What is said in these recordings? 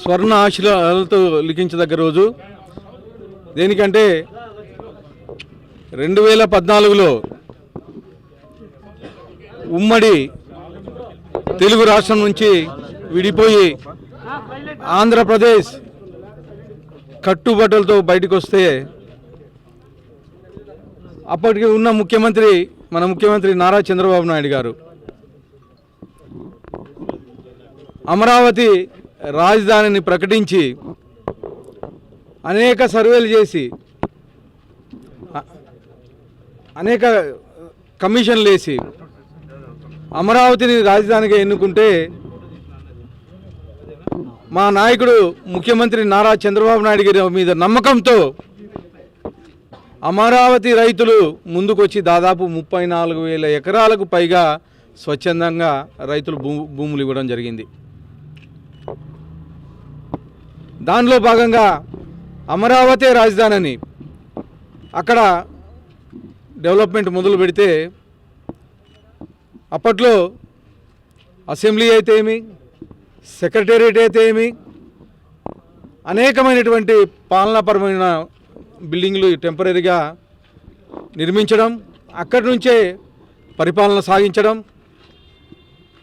స్వర్ణ ఆశలతో లిఖించదగ్గ రోజు. దేనికంటే 2014లో ఉమ్మడి తెలుగు రాష్ట్రం నుంచి విడిపోయి ఆంధ్రప్రదేశ్ కట్టుబట్టలతో బయటకు వస్తే అప్పటికి ఉన్న మన ముఖ్యమంత్రి నారా చంద్రబాబు నాయుడు గారు అమరావతి రాజధానిని ప్రకటించి అనేక సర్వేలు చేసి అనేక కమిషన్లు వేసి అమరావతిని రాజధానిగా ఎన్నుకుంటే మా నాయకుడు ముఖ్యమంత్రి నారా చంద్రబాబు నాయుడు గారి మీద నమ్మకంతో అమరావతి రైతులు ముందుకొచ్చి దాదాపు 34,000 ఎకరాలకు పైగా స్వచ్ఛందంగా రైతులు భూములు ఇవ్వడం జరిగింది. దానిలో భాగంగా అమరావతి రాజధానిని అక్కడ డెవలప్మెంట్ మొదలు పెడితే అప్పట్లో అసెంబ్లీ అయితే ఏమి, సెక్రటేరియట్ అయితే ఏమి, అనేకమైనటువంటి పాలనాపరమైన బిల్డింగ్లు టెంపరీగా నిర్మించడం, అక్కడి నుంచే పరిపాలన సాగించడం,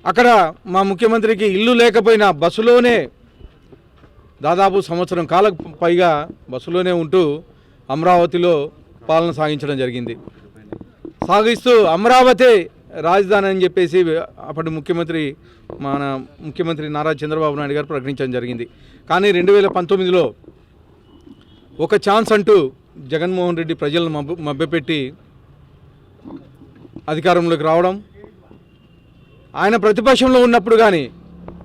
అక్కడ మా ముఖ్యమంత్రికి ఇల్లు లేకపోయినా బస్సులోనే దాదాపు సంవత్సరం కాలం పైగా బస్సులోనే ఉంటూ అమరావతిలో పాలన సాగించడం జరిగింది. సాగిస్తూ అమరావతి రాజధాని అని చెప్పేసి అప్పటి మన ముఖ్యమంత్రి నారా చంద్రబాబు నాయుడు గారు ప్రకటించడం జరిగింది. కానీ 2019లో ఒక ఛాన్స్ అంటూ జగన్మోహన్ రెడ్డి ప్రజలను మభ్యపెట్టి అధికారంలోకి రావడం, ఆయన ప్రతిపక్షంలో ఉన్నప్పుడు కానీ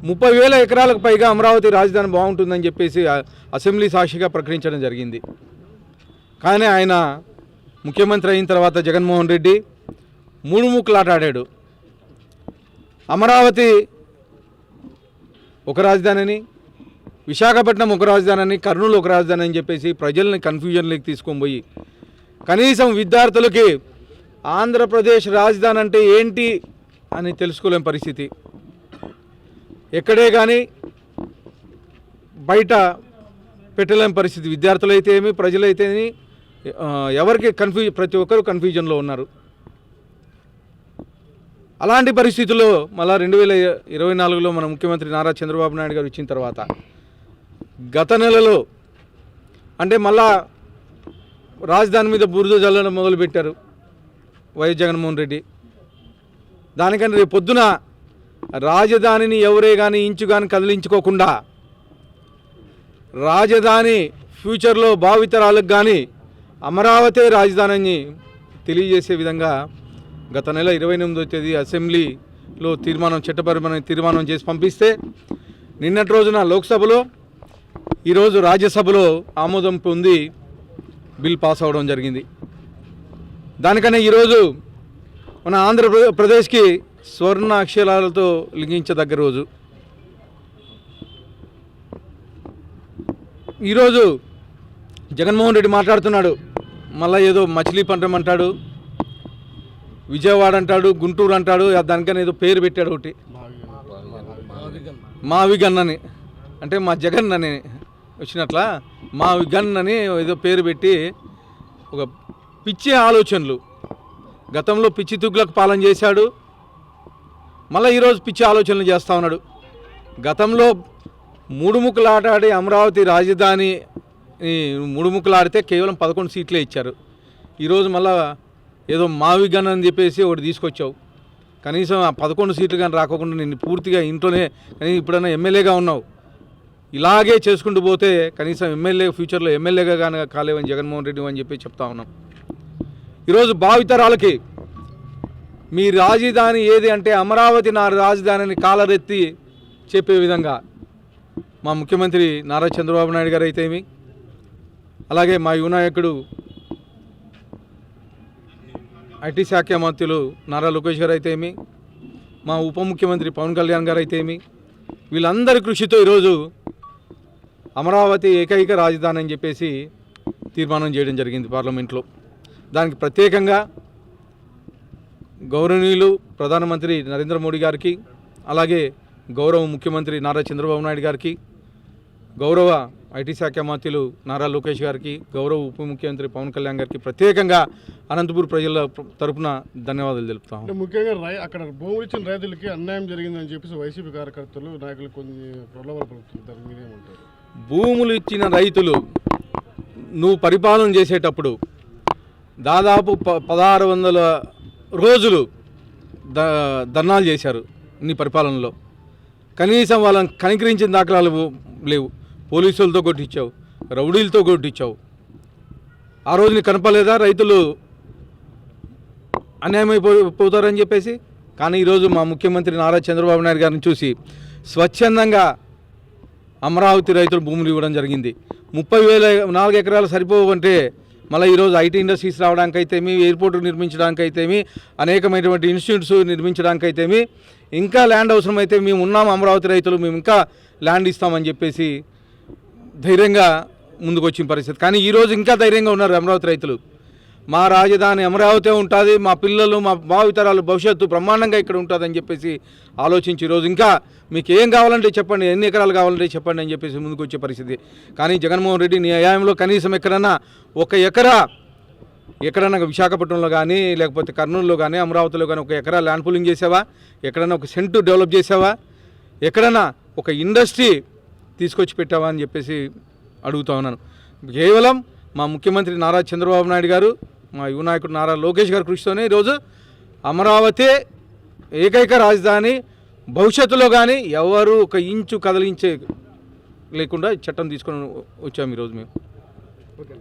30,000 ఎకరాలకు పైగా అమరావతి రాజధాని బాగుంటుందని చెప్పేసి అసెంబ్లీ సాక్షిగా ప్రకటించడం జరిగింది. కానీ ఆయన ముఖ్యమంత్రి అయిన తర్వాత జగన్మోహన్ రెడ్డి మూడు ముక్కలాట ఆడాడు. అమరావతి ఒక రాజధాని అని, విశాఖపట్నం ఒక రాజధాని అని, కర్నూలు ఒక రాజధాని అని చెప్పేసి ప్రజల్ని కన్ఫ్యూజన్లోకి తీసుకొని పోయి కనీసం విద్యార్థులకి ఆంధ్రప్రదేశ్ రాజధాని అంటే ఏంటి అని తెలుసుకోలేని పరిస్థితి. ఎక్కడే కానీ బయట పెట్టలేని పరిస్థితి. విద్యార్థులైతే ఏమి, ప్రజలైతేమి, ఎవరికి ప్రతి ఒక్కరు కన్ఫ్యూజన్లో ఉన్నారు. అలాంటి పరిస్థితుల్లో మళ్ళా 2024లో మన ముఖ్యమంత్రి నారా చంద్రబాబు నాయుడు గారు ఇచ్చిన తర్వాత గత నెలలో అంటే మళ్ళా రాజధాని మీద బురద జల్లడం మొదలుపెట్టారు వైఎస్ జగన్మోహన్ రెడ్డి. దానికంటే రేపు పొద్దున రాజధానిని ఎవరే కానీ ఇంచు కానీ కదిలించుకోకుండా రాజధాని ఫ్యూచర్లో భావితరాలకు కానీ అమరావతి రాజధానిని తెలియజేసే విధంగా గత నెల 28వ తేదీ అసెంబ్లీలో చట్టపరమైన తీర్మానం చేసి పంపిస్తే నిన్నటి రోజున లోక్సభలో ఈరోజు రాజ్యసభలో ఆమోదం పొంది బిల్ పాస్ అవ్వడం జరిగింది. దానికన్నా ఈరోజు మన ఆంధ్రప్రదేశ్కి స్వర్ణ అక్షరాలతో లిఖించదగ్గ రోజు. ఈరోజు జగన్మోహన్ రెడ్డి మాట్లాడుతున్నాడు, మళ్ళీ ఏదో మచిలీపట్నం అంటాడు, విజయవాడ అంటాడు, గుంటూరు అంటాడు, దానికన్నా ఏదో పేరు పెట్టాడు ఒకటి మావిగన్ అని, అంటే మా జగన్ అని వచ్చినట్లా మావిగన్ అని ఏదో పేరు పెట్టి ఒక పిచ్చి ఆలోచనలు. గతంలో పిచ్చి తుగ్గులకు పాలన చేశాడు, మళ్ళీ ఈరోజు పిచ్చి ఆలోచనలు చేస్తూ ఉన్నాడు. గతంలో మూడు ముక్కలాట ఆడి అమరావతి రాజధాని మూడు ముక్కలాడితే కేవలం 11 సీట్లే ఇచ్చారు. ఈరోజు మళ్ళీ ఏదో మావిగన్ అని చెప్పేసి ఒకటి తీసుకొచ్చావు. కనీసం ఆ 11 సీట్లు కానీ రాకోకుండా నేను పూర్తిగా ఇంట్లోనే కనీసం ఇప్పుడైనా ఎమ్మెల్యేగా ఉన్నావు. ఇలాగే చేసుకుంటూ పోతే కనీసం ఫ్యూచర్లో ఎమ్మెల్యేగా కానీ కాలేవని జగన్మోహన్ రెడ్డి అని చెప్పి చెప్తా ఉన్నాం. ఈరోజు భావితరాలకి మీ రాజధాని ఏది అంటే అమరావతి నా రాజధానిని కాలరెత్తి చెప్పే విధంగా మా ముఖ్యమంత్రి నారా చంద్రబాబు నాయుడు గారు అయితేమి, అలాగే మా యువ నాయకుడు ఐటీ శాఖ మంత్రులు నారా లోకేష్ గారు అయితేమి, మా ఉప ముఖ్యమంత్రి పవన్ కళ్యాణ్ గారు అయితేమి, వీళ్ళందరి కృషితో ఈరోజు అమరావతి ఏకైక రాజధాని అని చెప్పేసి తీర్మానం చేయడం జరిగింది పార్లమెంట్లో. దానికి ప్రత్యేకంగా గౌరవనీయులు ప్రధానమంత్రి నరేంద్ర మోడీ గారికి, అలాగే గౌరవ ముఖ్యమంత్రి నారా చంద్రబాబు నాయుడు గారికి, గౌరవ ఐటీ శాఖ మంత్రులు నారా లోకేష్ గారికి, గౌరవ ఉప ముఖ్యమంత్రి పవన్ కళ్యాణ్ గారికి ప్రత్యేకంగా అనంతపూర్ ప్రజల తరపున ధన్యవాదాలు తెలుపుతాం. ముఖ్యంగా అక్కడ భూములు ఇచ్చిన రైతులకి అన్యాయం జరిగిందని చెప్పేసి వైసీపీ కార్యకర్తలు నాయకులు కొన్ని ప్రలోభాలు పలుకుతుంటారు, మీరేమంటారు? భూములు ఇచ్చిన రైతులు నువ్వు పరిపాలన చేసేటప్పుడు దాదాపు 1600 రోజులు ధర్నాలు చేశారు నీ పరిపాలనలో. కనీసం వాళ్ళని కనికరించిన దాఖలాలు లేవు. పోలీసులతో కొట్టించావు, రౌడీలతో కొట్టించావు. ఆ రోజు నీకు కనపలేదా రైతులు అన్యాయమైపోతారని చెప్పేసి? కానీ ఈరోజు మా ముఖ్యమంత్రి నారా చంద్రబాబు నాయుడు గారిని చూసి స్వచ్ఛందంగా అమరావతి రైతులు భూములు ఇవ్వడం జరిగింది. 30,004 ఎకరాలు సరిపోవంటే మళ్ళీ ఈరోజు ఐటీ ఇండస్ట్రీస్ రావడానికైతేమి, ఎయిర్పోర్ట్ నిర్మించడానికైతేమి, అనేకమైనటువంటి ఇన్స్టిట్యూట్స్ నిర్మించడానికైతేమి, ఇంకా ల్యాండ్ అవసరమైతే మేము ఉన్నాం అమరావతి రైతులు, మేము ఇంకా ల్యాండ్ ఇస్తామని చెప్పేసి ధైర్యంగా ముందుకు వచ్చిన పరిస్థితి. కానీ ఈరోజు ఇంకా ధైర్యంగా ఉన్నారు అమరావతి రైతులు. మా రాజధాని అమరావతి ఉంటుంది, మా పిల్లలు మా భావితరాలు భవిష్యత్తు బ్రహ్మాండంగా ఇక్కడ ఉంటుందని చెప్పేసి ఆలోచించి ఈరోజు ఇంకా మీకు ఏం కావాలంటే చెప్పండి, ఎన్ని ఎకరాలు కావాలంటే చెప్పండి అని చెప్పేసి ముందుకు వచ్చే పరిస్థితి. కానీ జగన్మోహన్ రెడ్డి నీ హయాంలో కనీసం ఎక్కడన్నా ఒక ఎక్కడన్నా విశాఖపట్నంలో కానీ లేకపోతే కర్నూలులో కానీ అమరావతిలో కానీ ఒక ఎకరా ల్యాండ్ పూలింగ్ చేసావా? ఎక్కడన్నా ఒక సెంటు డెవలప్ చేసావా? ఎక్కడన్నా ఒక ఇండస్ట్రీ తీసుకొచ్చి పెట్టావా అని చెప్పేసి అడుగుతా ఉన్నాను. కేవలం మా ముఖ్యమంత్రి నారా చంద్రబాబు నాయుడు గారు, మా యువ నాయకుడు నారా లోకేష్ గారి కృషితోనే ఈరోజు అమరావతి ఏకైక రాజధాని. భవిష్యత్తులో కానీ ఎవరు ఒక ఇంచు కదిలించే లేకుండా చట్టం తీసుకొని వచ్చాము ఈరోజు మేము. ఓకే.